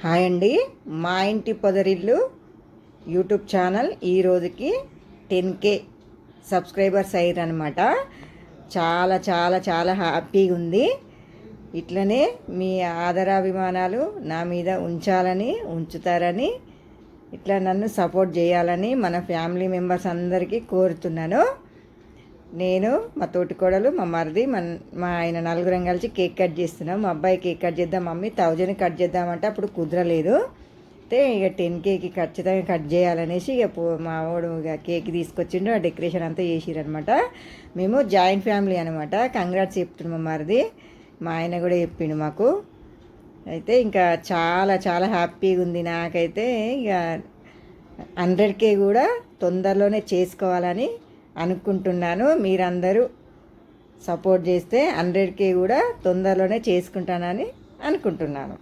Hi అండి. మా ఇంటి పొదరిల్లు యూట్యూబ్ ఛానల్ ఈ రోజుకి 10K సబ్స్క్రైబర్స్ అయ్యారనమాట. చాలా చాలా చాలా హ్యాపీగా ఉంది. ఇట్లనే మీ ఆదరాభిమానాలు నా మీద ఉంచుతారని ఇట్లా నన్ను సపోర్ట్ చేయాలని మన ఫ్యామిలీ మెంబర్స్ అందరికీ కోరుతున్నాను. నేను మా తోటికోడలు మా మరిది మా ఆయన నలుగురం కలిసి కేక్ కట్ చేస్తున్నాం. మా అబ్బాయి కేక్ కట్ చేద్దాం మమ్మీ 1000 కట్ చేద్దామంటే అప్పుడు కుదరలేదు. అయితే ఇక 10Kకి ఖచ్చితంగా కట్ చేయాలనేసి ఇక మా వాడు ఇక కేక్ తీసుకొచ్చిండు. ఆ డెకరేషన్ అంతా చేసిరనమాట. మేము జాయింట్ ఫ్యామిలీ అనమాట. కంగ్రాట్స్ చెప్తున్నాం మా మరిది, మా ఆయన కూడా చెప్పిండు మాకు. అయితే ఇంకా చాలా చాలా హ్యాపీగా ఉంది నాకైతే. ఇక 100K కూడా తొందరలోనే చేసుకోవాలని అనుకుంటున్నాను. మీరందరూ సపోర్ట్ చేస్తే 100K కూడా తొందరలోనే చేసుకుంటానని అనుకుంటున్నాను.